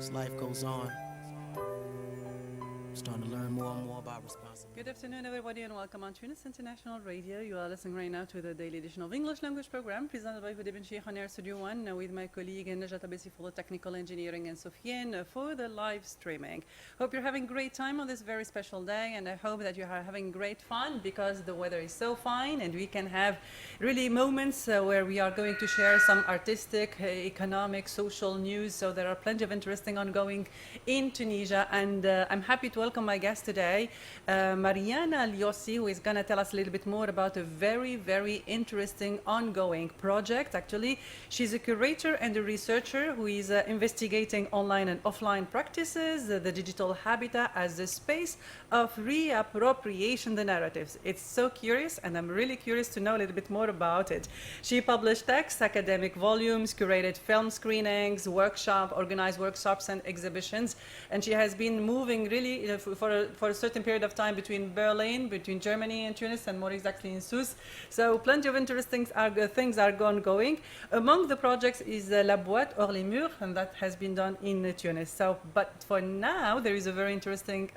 as life goes on, I'm starting to learn more and more about responsibility. Good afternoon, everybody, and welcome on Tunis International Radio. You are listening right now to the daily edition of English language program presented by Huda Ben Sheikh on Air Studio 1 with my colleague Najat Abesi for the technical engineering and Sofiane for the live streaming. Hope you're having a great time on this very special day, and I hope that you are having great fun because the weather is so fine and we can have really moments where we are going to share some artistic, economic, social news. So there are plenty of interesting ongoing in Tunisia, and I'm happy to welcome my guest today, Mariana Liosi, who is going to tell us a little bit more about a very, very interesting ongoing project. Actually, she's a curator and a researcher who is investigating online and offline practices, the digital habitat as a space of reappropriation the narratives. It's so curious, and I'm really curious to know a little bit more about it. She published texts, academic volumes, curated film screenings, organized workshops and exhibitions, and she has been moving really for a certain period of time between Berlin, between Germany and Tunis, and more exactly in Sousse. So plenty of interesting things are ongoing. Among the projects is La Boîte hors les murs, and that has been done in Tunis. So, but for now, there is a very interesting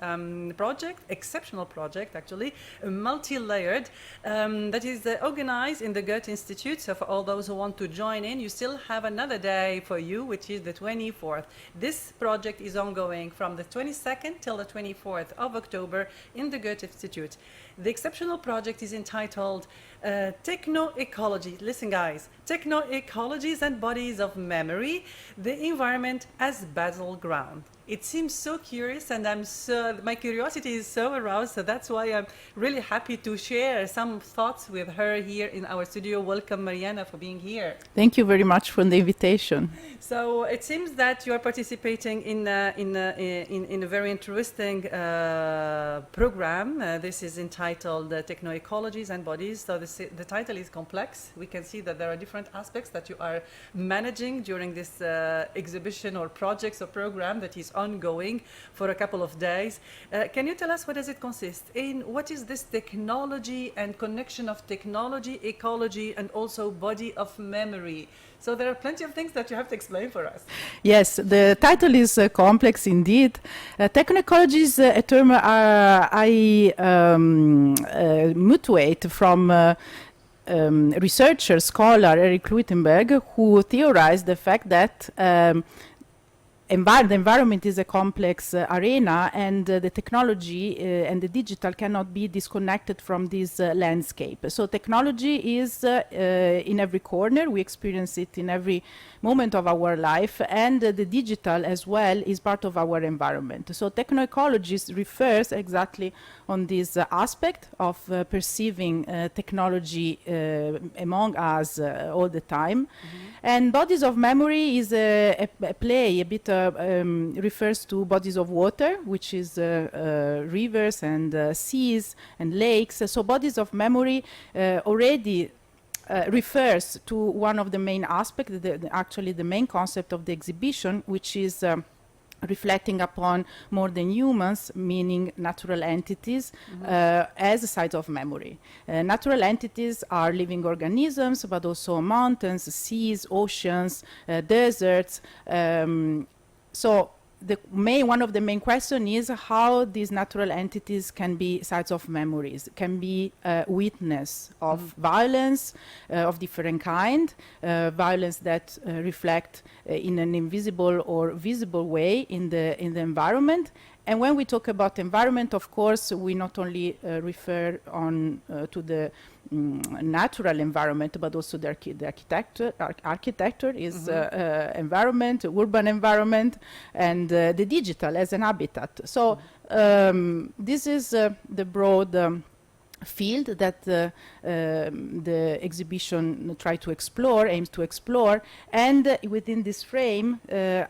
project, exceptional project actually, multi-layered, that is organized in the Goethe-Institut. So for all those who want to join in, you still have another day for you, which is the 24th. This project is ongoing from the 22nd till the 24th of October in the Goethe-Institut. The exceptional project is entitled Techno-ecology. Listen, guys, Techno-ecologies and bodies of memory, the environment as battleground. It seems so curious, and my curiosity is so aroused, so that's why I'm really happy to share some thoughts with her here in our studio. Welcome, Mariana, for being here. Thank you very much for the invitation. So it seems that you are participating in a very interesting program. This is entitled Techno-ecologies and bodies. So the title is complex. We can see that there are different aspects that you are managing during this exhibition or projects or program that is ongoing for a couple of days. Can you tell us what does it consist in? What is this technology and connection of technology, ecology, and also body of memory? So there are plenty of things that you have to explain for us. Yes, the title is complex indeed. Techno-ecology is a term I mutuate from researcher, scholar Eric Luitenberg, who theorized the fact that the environment is a complex arena, and the technology and the digital cannot be disconnected from this landscape. So technology is in every corner. We experience it in every moment of our life, and the digital as well is part of our environment. So techno-ecologies refers exactly on this aspect of perceiving technology among us all the time. Mm-hmm. And bodies of memory is a play, a bit refers to bodies of water, which is rivers and seas and lakes. So bodies of memory already refers to one of the main aspects, actually the main concept of the exhibition, which is reflecting upon more than humans, meaning natural entities, as sites of memory. Natural entities are living organisms, but also mountains, seas, oceans, deserts. So one of the main questions is how these natural entities can be sites of memories, can be witness of violence of different kind, violence that reflect in an invisible or visible way in the environment. And when we talk about environment, of course, we not only refer to the natural environment, but also the architecture. Architecture is environment, urban environment, and the digital as an habitat. So this is the broad field that the exhibition aims to explore, and within this frame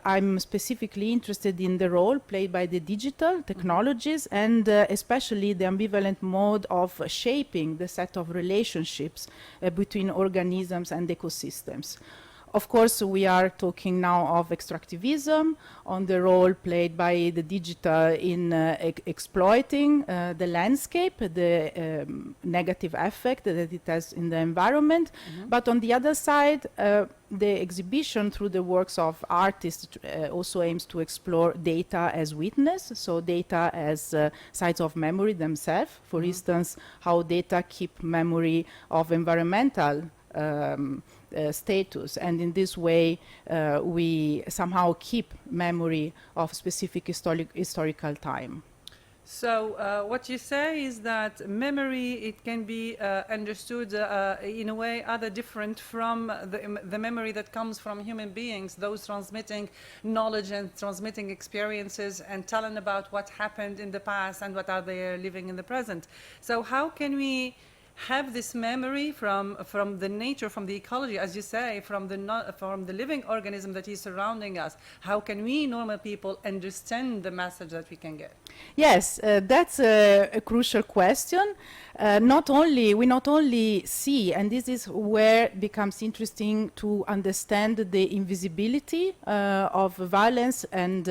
I'm specifically interested in the role played by the digital technologies, and especially the ambivalent mode of shaping the set of relationships between organisms and ecosystems. Of course, we are talking now of extractivism, on the role played by the digital in exploiting the landscape, the negative effect that it has in the environment. But on the other side, the exhibition through the works of artists also aims to explore data as witness, so data as sites of memory themselves. For instance, how data keep memory of environmental status, and in this way we somehow keep memory of specific historical time. So what you say is that memory, it can be understood in a way other different from the memory that comes from human beings, those transmitting knowledge and transmitting experiences and telling about what happened in the past and what are they living in the present. So how can we have this memory from the nature, from the ecology, as you say, from the living organism that is surrounding us? How can we, normal people, understand the message that we can get? Yes, that's a crucial question. We not only see, and this is where it becomes interesting to understand the invisibility of violence and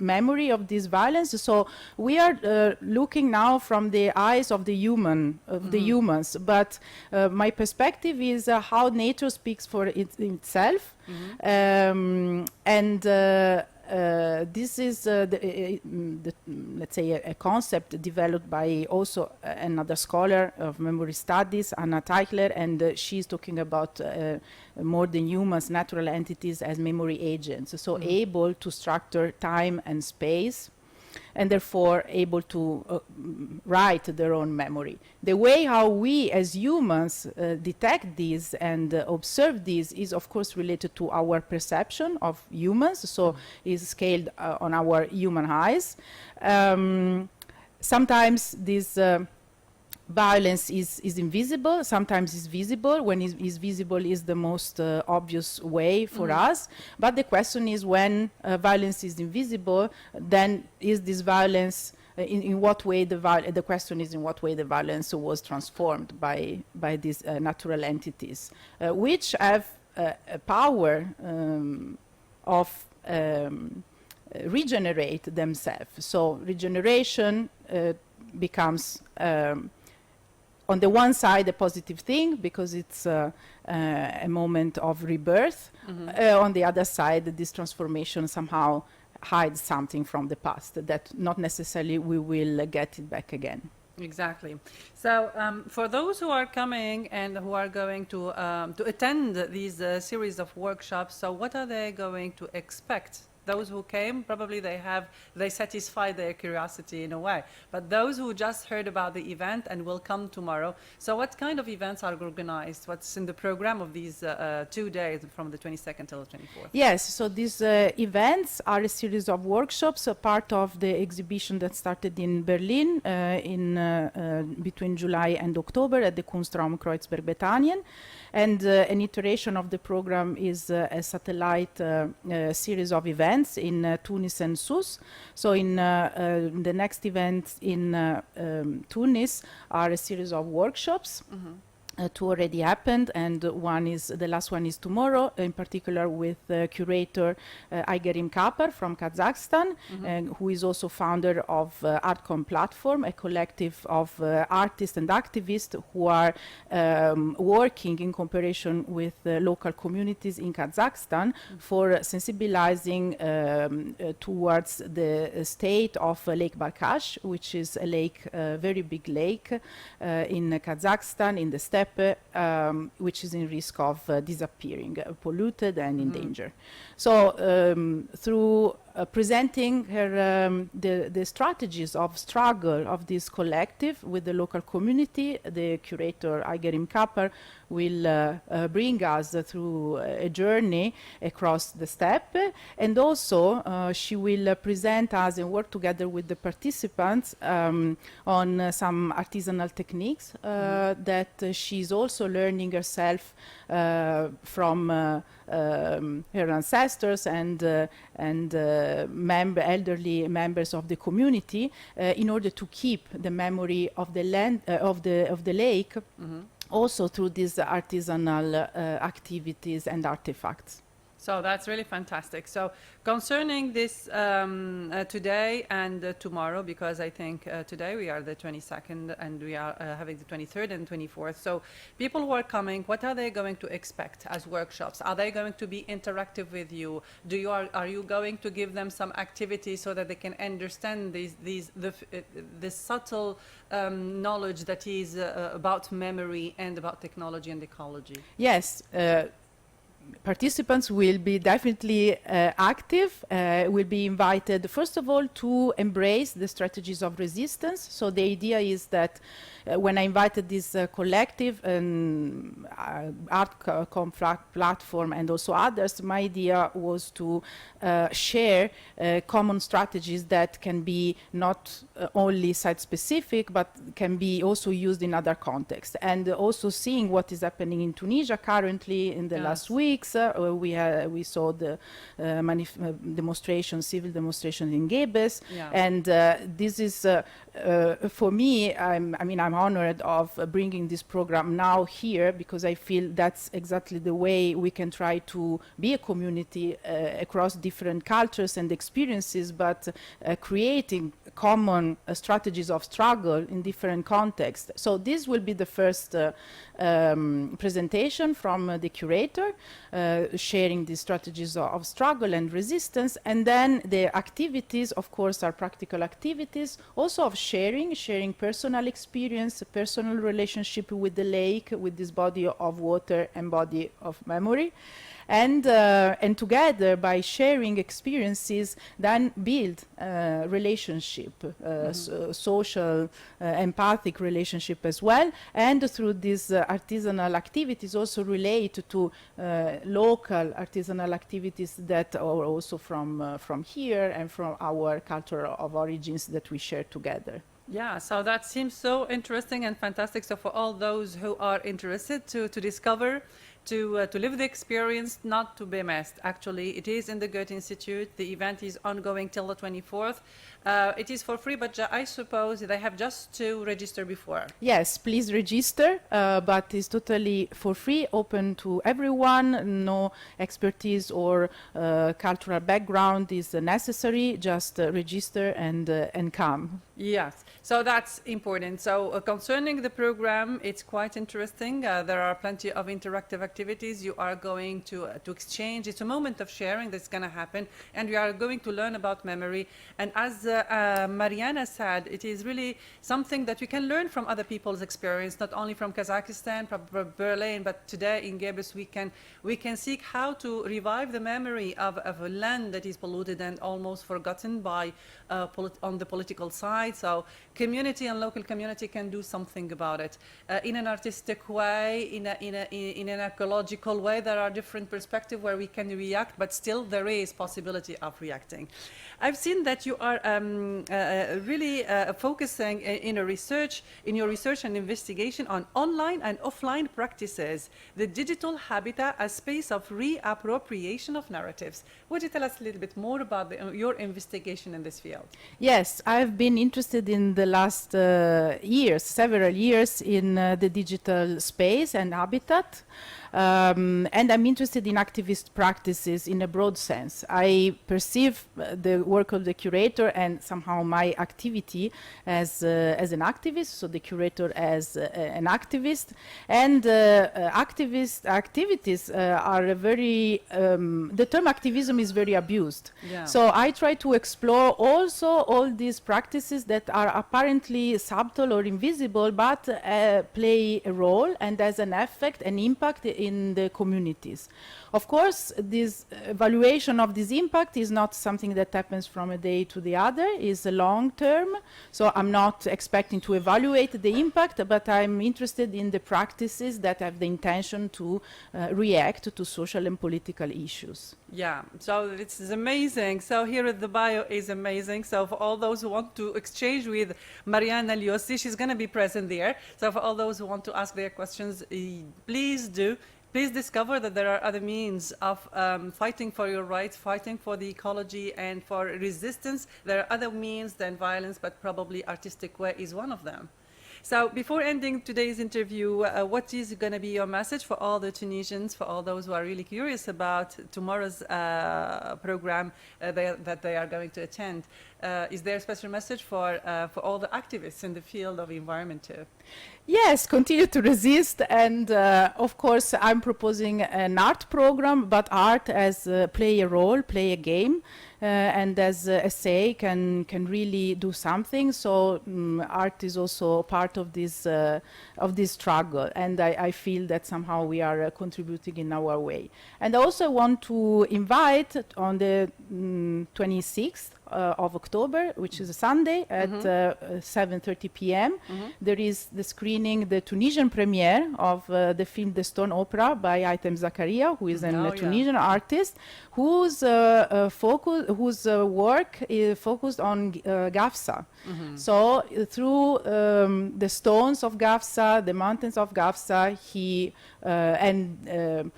memory of this violence. So we are looking now from the eyes of the humans, but my perspective is how nature speaks for itself, and this is let's say a concept developed by also another scholar of memory studies, Anna Teichler, and she's talking about more than humans, natural entities as memory agents, so able to structure time and space, and therefore able to write their own memory. The way how we as humans detect this and observe this is of course related to our perception of humans, so is scaled on our human eyes. Sometimes this violence is invisible, sometimes is visible. When is visible is the most obvious way for us. But the question is, when violence is invisible, then is this violence, in what way the question is in what way the violence was transformed by these natural entities, which have a power of regenerate themselves. So regeneration becomes on the one side a positive thing because it's a moment of rebirth. On the other side, this transformation somehow hides something from the past that not necessarily we will get it back again. Exactly. So for those who are coming and who are going to attend these series of workshops, so what are they going to expect? Those who came, probably they satisfy their curiosity in a way. But those who just heard about the event and will come tomorrow, so what kind of events are organized? What's in the program of these 2 days from the 22nd till the 24th? Yes, so these events are a series of workshops, a part of the exhibition that started in Berlin between July and October at the Kunstraum Kreuzberg-Bethanien. And an iteration of the program is a satellite series of events in Tunis and Sousse. So in the next events in Tunis are a series of workshops. Two already happened, and the last one is tomorrow, in particular with curator Aigerim Kapar from Kazakhstan, who is also founder of Artcom Platform, a collective of artists and activists who are working in cooperation with local communities in Kazakhstan for sensibilizing towards the state of Lake Balkhash, which is a lake, very big lake in Kazakhstan, in the steppe, which is in risk of disappearing, polluted and in danger. So through presenting her the strategies of struggle of this collective with the local community, the curator Aigerim Kapar will bring us through a journey across the steppe, and also she will present us and work together with the participants on some artisanal techniques that she's also learning herself from her ancestors and elderly members of the community, in order to keep the memory of the land of the lake also through these artisanal activities and artifacts. So that's really fantastic. So concerning this today and tomorrow, because I think today we are the 22nd and we are having the 23rd and 24th. So people who are coming, what are they going to expect as workshops? Are they going to be interactive with you? Are you going to give them some activities so that they can understand the subtle knowledge that is about memory and about technology and ecology? Yes. Participants will be definitely active, will be invited, first of all, to embrace the strategies of resistance. So the idea is that when I invited this collective art platform and also others, my idea was to share common strategies that can be not only site-specific, but can be also used in other contexts. And also seeing what is happening in Tunisia currently in the last weeks. We saw the civil demonstration in Gebes, and this is for me. I'm honored of bringing this program now here, because I feel that's exactly the way we can try to be a community across different cultures and experiences, but creating common strategies of struggle in different contexts. So this will be the first presentation from the curator, sharing the strategies of struggle and resistance, and then the activities, of course, are practical activities, also of sharing personal experience, personal relationship with the lake, with this body of water and body of memory. And together, by sharing experiences, then build relationship, social, empathic relationship as well. And through these artisanal activities, also relate to local artisanal activities that are also from here and from our culture of origins that we share together. Yeah, so that seems so interesting and fantastic. So for all those who are interested to discover, to live the experience, not to be missed. Actually, it is in the Goethe Institute. The event is ongoing till the 24th. It is for free, but I suppose they have just to register before. Yes, please register, but it's totally for free, open to everyone. No expertise or cultural background is necessary. Just register and come. Yes, so that's important. So concerning the program, it's quite interesting. There are plenty of interactive activities. You are going to exchange. It's a moment of sharing that's going to happen, and we are going to learn about memory. And as Mariana said, it is really something that we can learn from other people's experience, not only from Kazakhstan, from Berlin, but today in Gebes we can seek how to revive the memory of a land that is polluted and almost forgotten by on the political side. So community and local community can do something about it in an artistic way, in an ecological way. There are different perspectives where we can react, but still there is possibility of reacting. I've seen that you are really focusing in your research and investigation on online and offline practices, the digital habitat as space of reappropriation of narratives. Would you tell us a little bit more about your investigation in this field? Yes, I've been interested in the last several years in the digital space and habitat. And I'm interested in activist practices in a broad sense. I perceive the work of the curator and somehow my activity as an activist, so the curator as an activist. And activities are very, the term activism is very abused. Yeah. So I try to explore also all these practices that are apparently subtle or invisible, but play a role and has an effect, an impact in the communities. Of course, this evaluation of this impact is not something that happens from a day to the other, it's a long term. So I'm not expecting to evaluate the impact, but I'm interested in the practices that have the intention to react to social and political issues. Yeah, so it's amazing. So here at the bio is amazing. So for all those who want to exchange with Mariana Liosi, she's going to be present there. So for all those who want to ask their questions, please do. Please discover that there are other means of fighting for your rights, fighting for the ecology and for resistance. There are other means than violence, but probably artistic way is one of them. So before ending today's interview, what is going to be your message for all the Tunisians, for all those who are really curious about tomorrow's program that they are going to attend? Is there a special message for all the activists in the field of environment too? Yes, continue to resist, and of course I'm proposing an art program, but art as play a role, play a game, and as essay can really do something. So art is also part of this struggle, and I feel that somehow we are contributing in our way. And I also want to invite on the 26th of October, which is a Sunday at 7:30 p.m. There is the screening, the Tunisian premiere of the film The Stone Opera by Aitem Zakaria, who is a Tunisian artist whose work is focused on Gafsa. So through the stones of Gafsa, the mountains of Gafsa, he and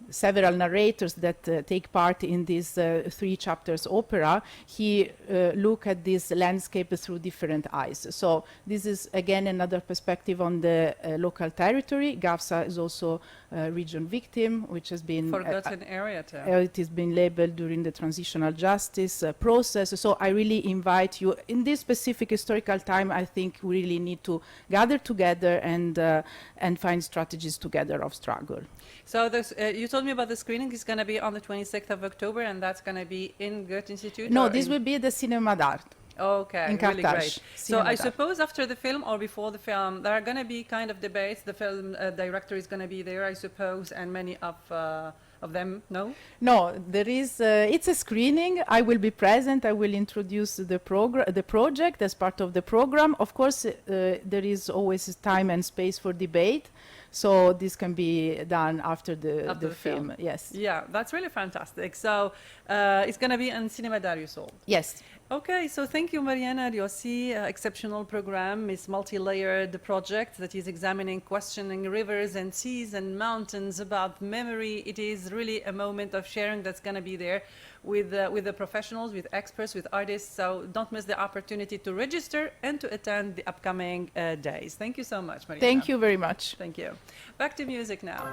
several narrators that take part in these 3 chapters opera, he look at this landscape through different eyes. So this is again another perspective on the local territory. Gafsa is also a region victim, which has been forgotten area too. It has been labeled during the transitional justice process. So I really invite you in this specific historical time. I think we really need to gather together and find strategies together of struggle. So this, you told me about the screening is going to be on the 26th of October, and that's going to be in Goethe-Institut? No, this will be the Cinema d'Art. Okay, in really Carthage. great. So I suppose after the film or before the film, there are going to be kind of debates. The film director is going to be there, I suppose, and many of them, no? No, there is, it's a screening. I will be present. I will introduce the project as part of the program. Of course, there is always time and space for debate. So this can be done after the film. Yes. Yeah, that's really fantastic. So it's going to be in Cinema d'Art, you sold. Yes. Okay, so thank you, Mariana Liosi. Exceptional program. It's multi-layered project that is examining, questioning rivers and seas and mountains about memory. It is really a moment of sharing that's going to be there with the professionals, with experts, with artists. So don't miss the opportunity to register and to attend the upcoming days. Thank you so much, Mariana. Thank you very much. Thank you. Back to music now.